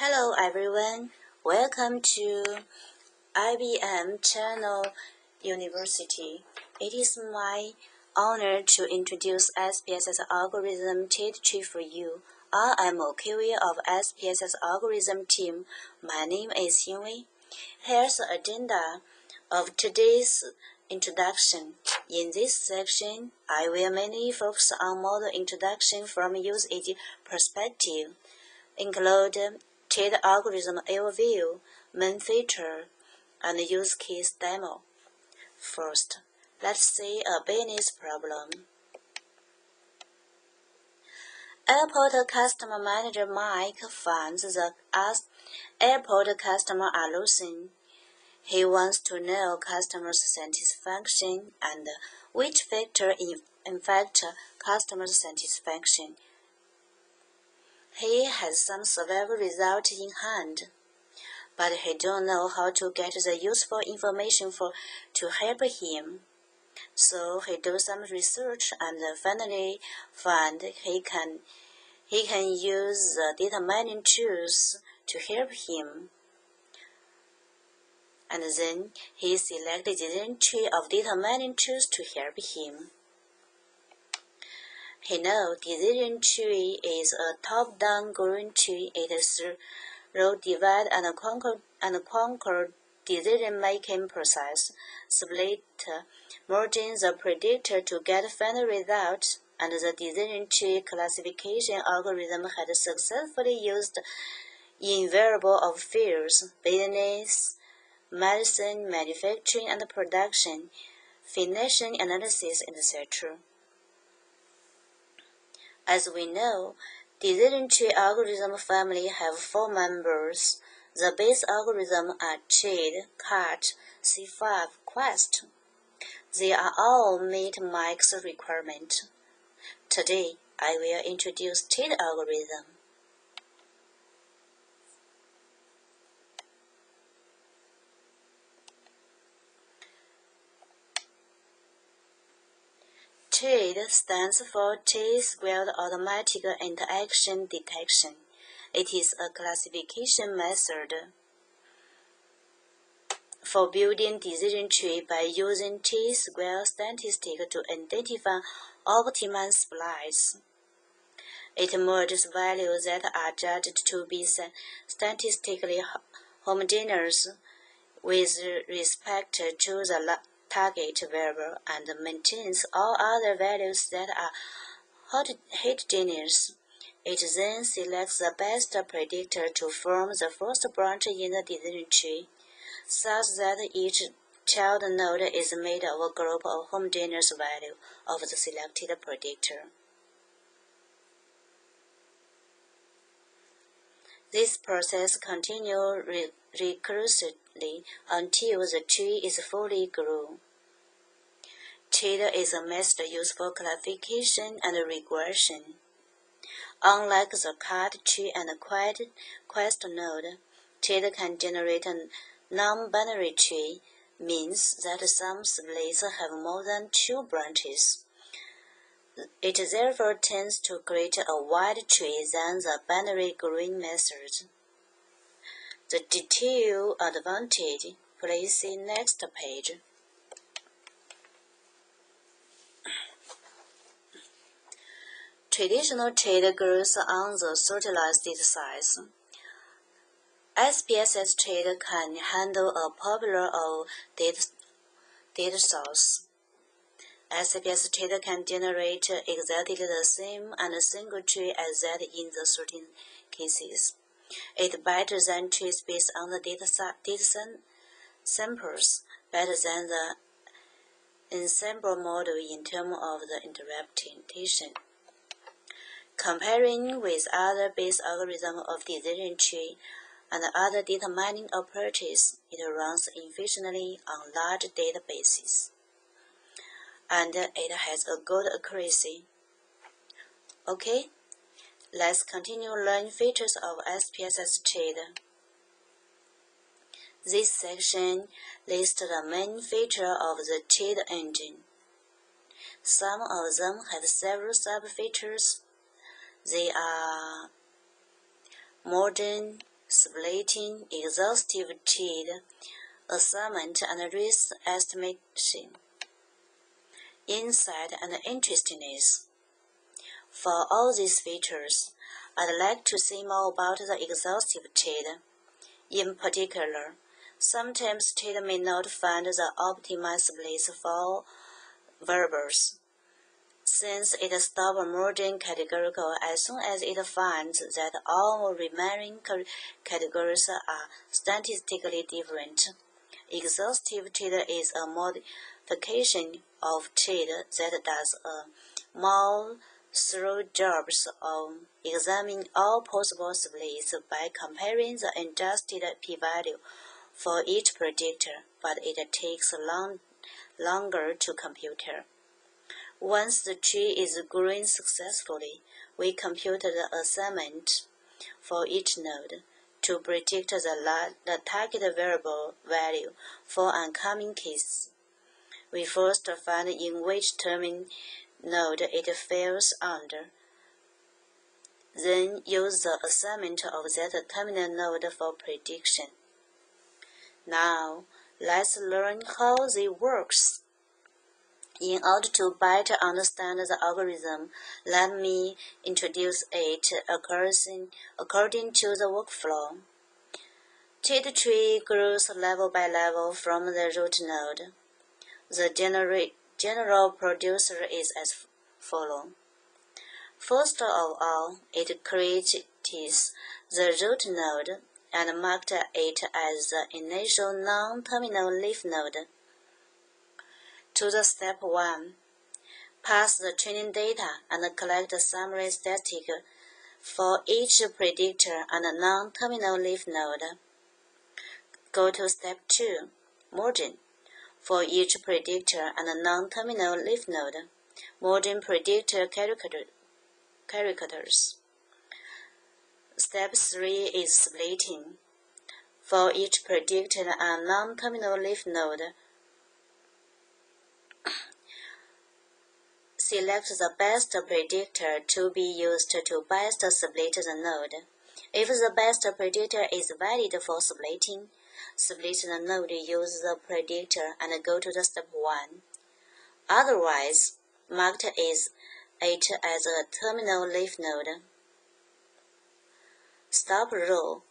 Hello everyone, welcome to IBM Channel University. It is my honor to introduce SPSS algorithm CHAID tree for you. I am a QA of SPSS algorithm team. My name is Yunwei. Here's the agenda of today's introduction. In this section, I will mainly focus on model introduction from usage perspective, include CHAID algorithm overview, main feature, and use case demo. First, let's see a business problem. Airport customer manager Mike finds the airport customers are losing. He wants to know customer satisfaction and which factor affect customer satisfaction. He has some survey result in hand, but he don't know how to get the useful information to help him. So he does some research and finally find he can use the data mining tools to help him. And then he selected the design tree of data mining tools to help him. He knows decision tree is a top-down growing tree. It is through divide and conquer decision-making process, split, merging the predictor to get final result, and the decision tree classification algorithm had successfully used in variable of fields: business, medicine, manufacturing and production, financial analysis, etc. As we know, decision tree algorithm family have 4 members. The base algorithm are CHAID, CAT, C5, Quest. They are all meet Mike's requirement. Today, I will introduce CHAID algorithm. CHAID stands for Chi-squared automatic interaction detection. It is a classification method for building decision tree by using Chi-squared statistics to identify optimal splice. It merges values that are judged to be statistically homogeneous with respect to the target variable and maintains all other values that are heterogeneous. It then selects the best predictor to form the first branch in the decision tree, such that each child node is made of a group of homogeneous values of the selected predictor. This process continues recursively until the tree is fully grown. CHAID is a method used for classification and regression. Unlike the CAT tree and Quest node, CHAID can generate a non-binary tree, means that some splits have more than 2 branches. It therefore tends to create a wider tree than the binary growing method. The detailed advantage, please see next page. Traditional CHAID grows on the serialized data size. SPSS CHAID can handle a popular data source. SPSS CHAID can generate exactly the same and single tree as that in the certain cases. It better than trees based on the data samples, better than the ensemble model in terms of the interpretation. Comparing with other base algorithms of decision tree and other data mining approaches, it runs efficiently on large databases, and it has a good accuracy. Okay, let's continue learning features of SPSS CHAID. This section lists the main features of the CHAID engine. Some of them have several sub-features. They are modern, splitting, exhaustive CHAID, assignment and risk estimation, insight and interestingness. For all these features, I'd like to say more about the exhaustive CHAID. In particular, sometimes CHAID may not find the optimized place for variables, since it stops merging categorical as soon as it finds that all remaining categories are statistically different. Exhaustive CHAID is a modification of CHAID that does a more thorough job of examining all possible splits by comparing the adjusted p-value for each predictor, but it takes longer to compute. Once the tree is growing successfully, we compute the assignment for each node to predict the target variable value for oncoming cases. We first find in which terminal node it falls under, then use the assignment of that terminal node for prediction. Now, let's learn how this works. In order to better understand the algorithm, let me introduce it according to the workflow. CHAID tree grows level by level from the root node. The general producer is as follows. First of all, it creates the root node and marked it as the initial non-terminal leaf node. To the step 1, pass the training data and collect a summary statistic for each predictor and non-terminal leaf node. Go to step 2, merging. For each predictor and non-terminal leaf node, merging predictor characters. Step 3 is splitting. For each predictor and non-terminal leaf node, select the best predictor to be used to best split the node. If the best predictor is valid for splitting, split the node, use the predictor, and go to the step 1. Otherwise, mark it as a terminal leaf node. Stop rule.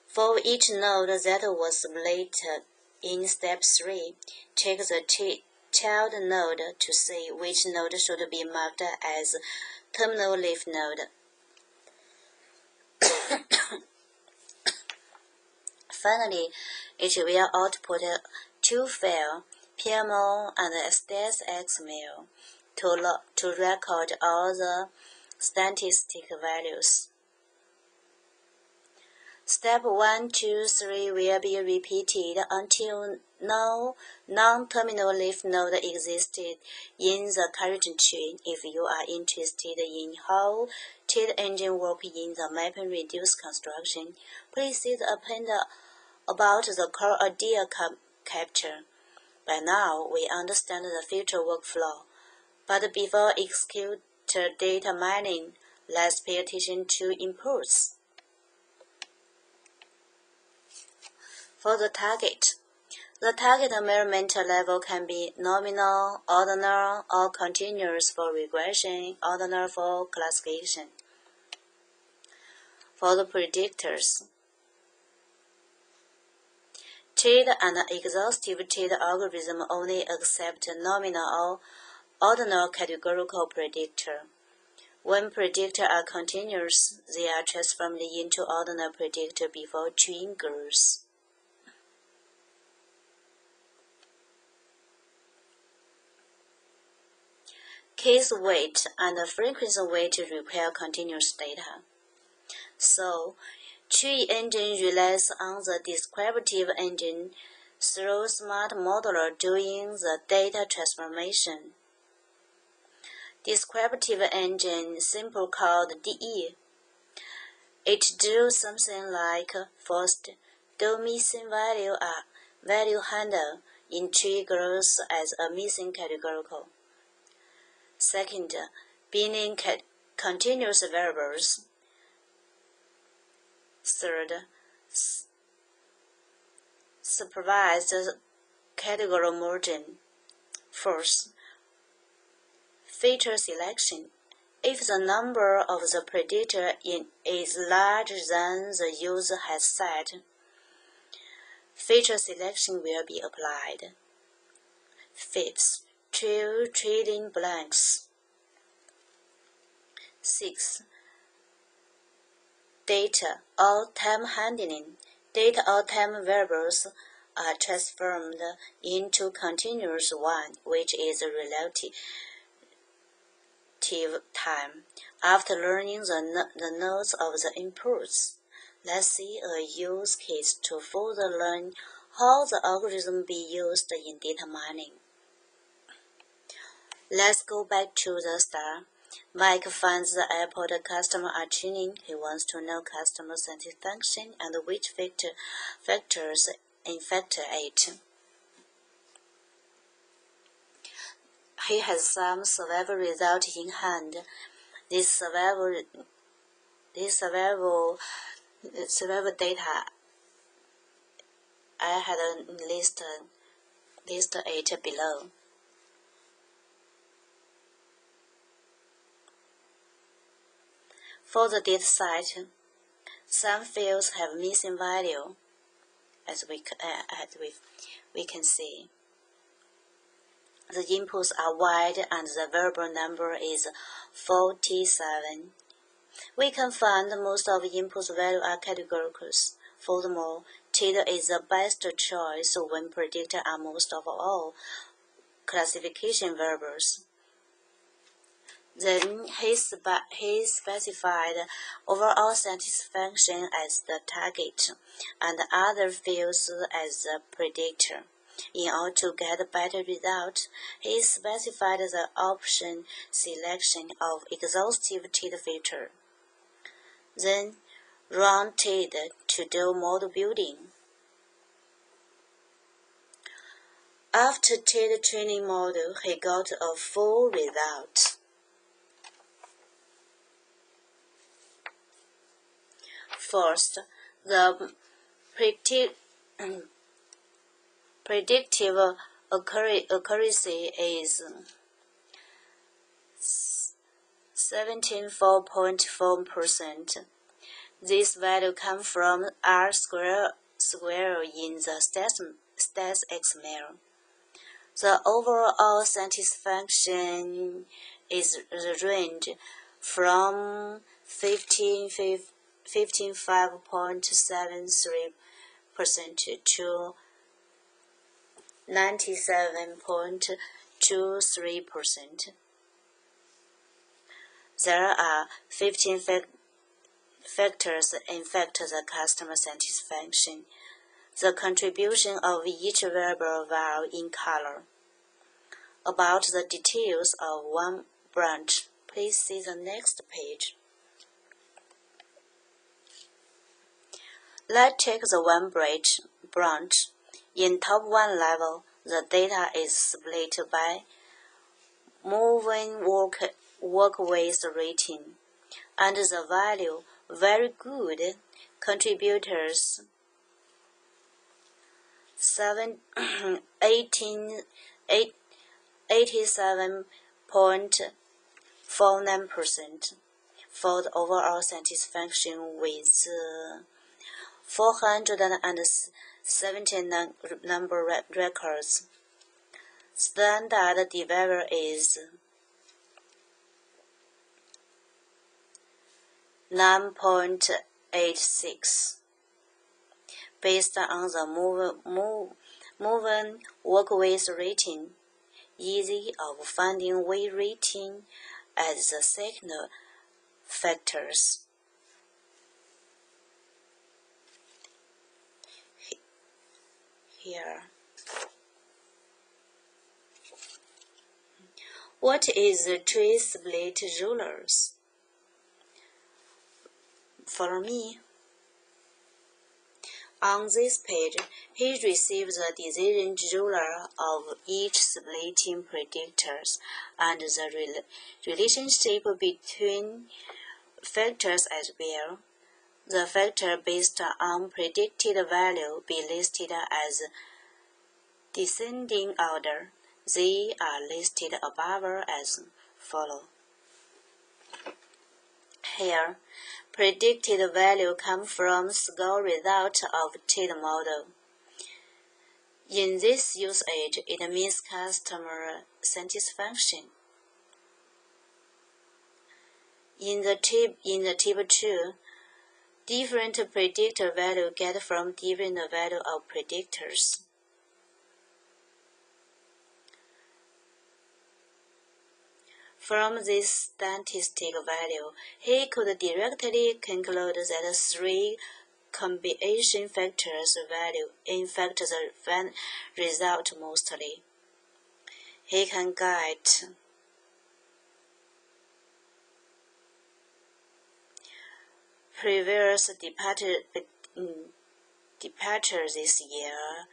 For each node that was split in step 3, check the child node to see which node should be marked as terminal leaf node. Finally, it will output two files, PMO and SPSS to record all the statistic values. Step 1, 2, 3 will be repeated until no non-terminal leaf node existed in the current tree. If you are interested in how CHAID engine works in the mapping-reduce construction, please see the appendix about the core idea capture. By now, we understand the future workflow, but before execute data mining, let's pay attention to inputs. For the target measurement level can be nominal, ordinal, or continuous for regression, ordinal for classification. For the predictors, CHAID and exhaustive CHAID algorithm only accept nominal or ordinal categorical predictor. When predictors are continuous, they are transformed into ordinal predictor before tree grows. Case weight and frequency weight require continuous data. So, tree engine relies on the descriptive engine through smart modeler doing the data transformation. Descriptive engine, simply called DE. It does something like first, do missing value handle in tree growth as a missing categorical. Second, binning continuous variables. Third, supervised category merging. Fourth, feature selection. If the number of the predictor is larger than the user has set, feature selection will be applied. Fifth, trading blanks. Sixth, data or time handling. Data or time variables are transformed into continuous one, which is relative time, after learning the nodes of the inputs. Let's see a use case to further learn how the algorithm be used in data mining. Let's go back to the start. Mike finds the airport customer are tuning. He wants to know customer satisfaction and which factors affect it. He has some survey result in hand. This survey data I had list it below. For the data set, some fields have missing value, as we can see. The inputs are wide and the variable number is 47. We can find most of the input values are categorical. Furthermore, CHAID is the best choice when predictors are most of all classification variables. Then he specified overall satisfaction as the target and other fields as the predictor. In order to get a better result, he specified the option selection of exhaustive CHAID feature. Then run CHAID to do model building. After CHAID training model, he got a full result. First, the predictive accuracy is 74.4%. This value comes from R square in the stats XML. The overall satisfaction is the range from 15.73% to 97.23%. There are 15 factors affect the customer satisfaction. The contribution of each variable are in color. About the details of one branch, please see the next page. Let's take the one branch. In top one level, the data is split by moving workways rating, and the value very good contributors 87.49% for the overall satisfaction with 470 number records. Standard deviation is 9.86. Based on the moving workways rating, easy of finding weight rating as the second factors. Here. What is the tree split rulers? Follow me. On this page, he receives the decision ruler of each splitting predictors and the relationship between factors as well. the factor based on predicted value be listed as descending order. They are listed above as follows. Here, predicted value come from score result of CHAID model. In this usage, it means customer satisfaction. In the table 2, different predictor value get from different value of predictors. From this statistic value, he could directly conclude that 3 combination factors value infect the result mostly. He can get previous departure this year,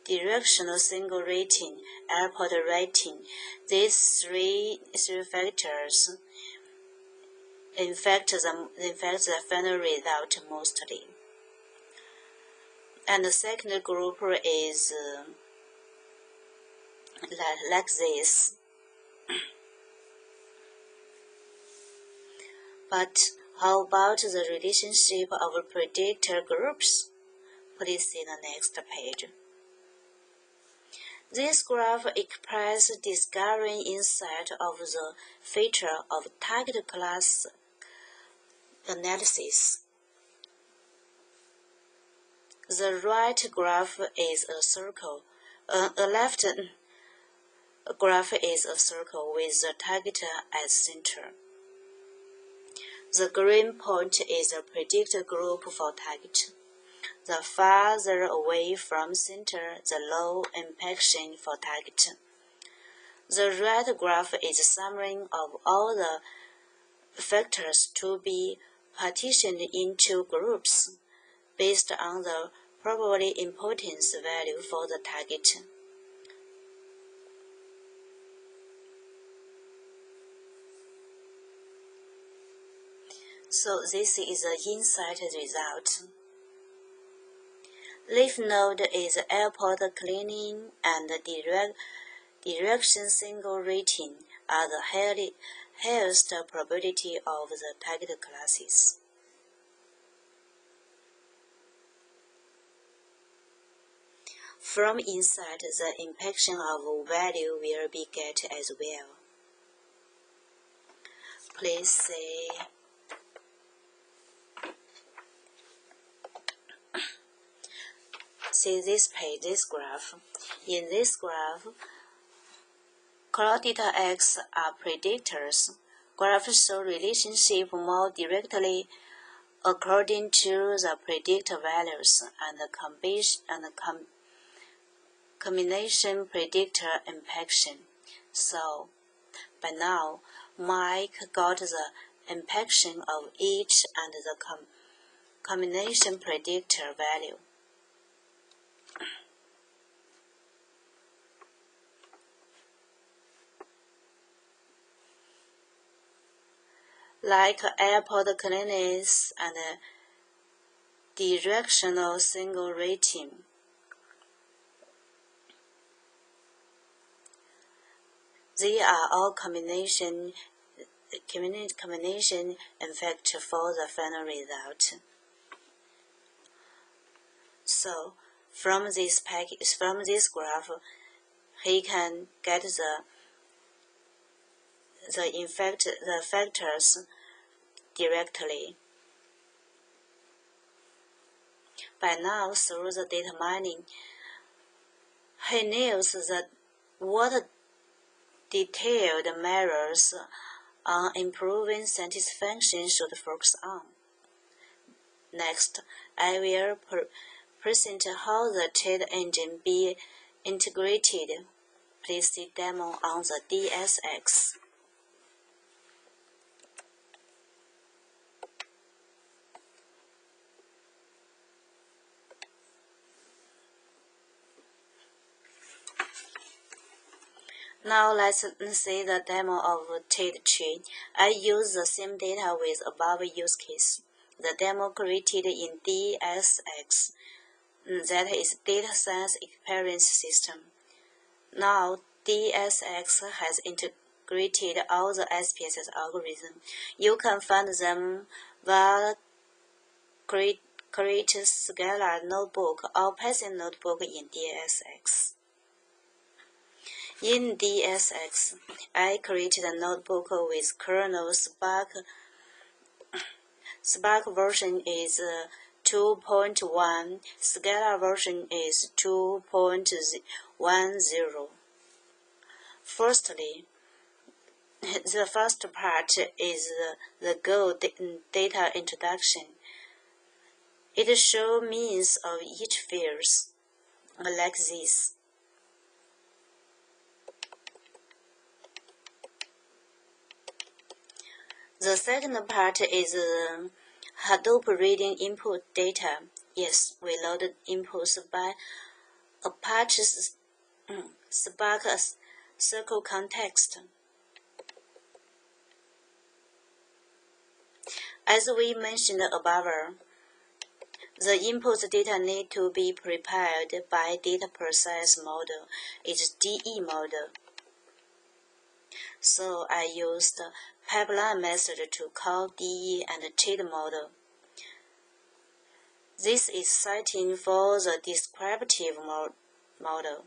directional single rating, airport rating. These three factors infect the final result mostly. And the second group is like this. But how about the relationship of predictor groups? Please see the next page. This graph expresses discovering insight of the feature of target class analysis. The right graph is a circle. The left graph is a circle with the target as center. The green point is a predictor group for target. The farther away from center, the low impaction for target. The red graph is a summary of all the factors to be partitioned into groups based on the probability importance value for the target. So this is the insight result. Leaf node is airport cleaning and direction single rating are the highest probability of the target classes. From insight, the impaction of value will be get as well. Please see. See this page, this graph. In this graph, cloud X are predictors. Graphs show relationship more directly according to the predictor values and the combination predictor impaction. So, by now, Mike got the impaction of each and the combination predictor value. Like airport cleanliness and directional single rating. They are all combination effect for the final result. So from this graph, he can get the factors directly. By now, through the data mining, he knows that what detailed measures on improving satisfaction should focus on. Next, I will present how the CHAID engine be integrated. Please see demo on the DSX. Now let's see the demo of CHAID tree. I use the same data with above use case. The demo created in DSX, that is Data Science Experience System. Now DSX has integrated all the SPSS algorithms. You can find them via create Scalar notebook or Python notebook in DSX. In DSX, I created a notebook with kernel Spark. Spark version is 2.1, Scala version is 2.10. Firstly, the first part is the Go data introduction. It shows means of each field, like this. The second part is Hadoop reading input data. Yes, we loaded inputs by Apache Spark Circle context. As we mentioned above, the input data need to be prepared by data process model. It's DE model. So I used pipeline method to call DE and CHAID model. This is setting for the descriptive model.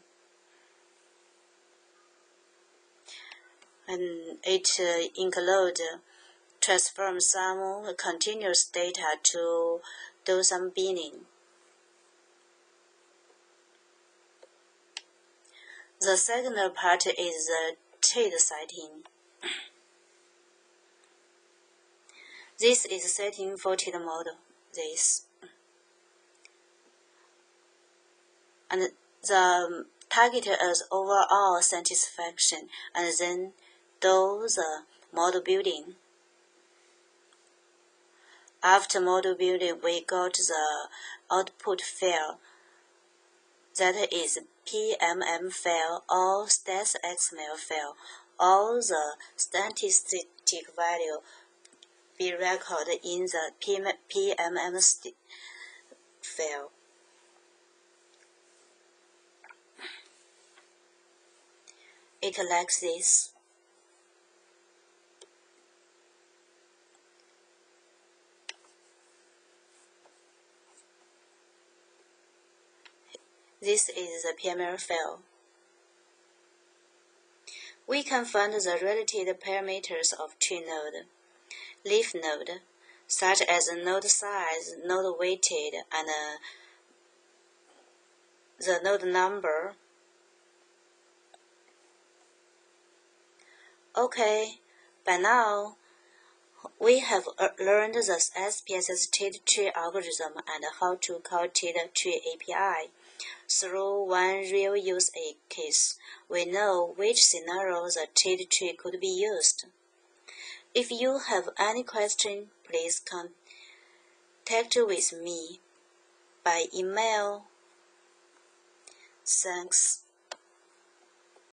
And it includes transform some continuous data to do some binning. The second part is the CHAID setting. This is setting for CHAID model. This. And the target is overall satisfaction, and then do the model building. After model building, we got the output file, that is PMM file or stats.xml file. All the statistic value be recorded in the PMM file. It like this. This is the PML file. We can find the related parameters of tree node, leaf node, such as node size, node weighted, and the node number. Okay, by now, we have learned the SPSS CHAID tree algorithm and how to call CHAID tree API. Through one real use case, we know which scenario the CHAID tree could be used. If you have any question, please contact with me by email. Thanks.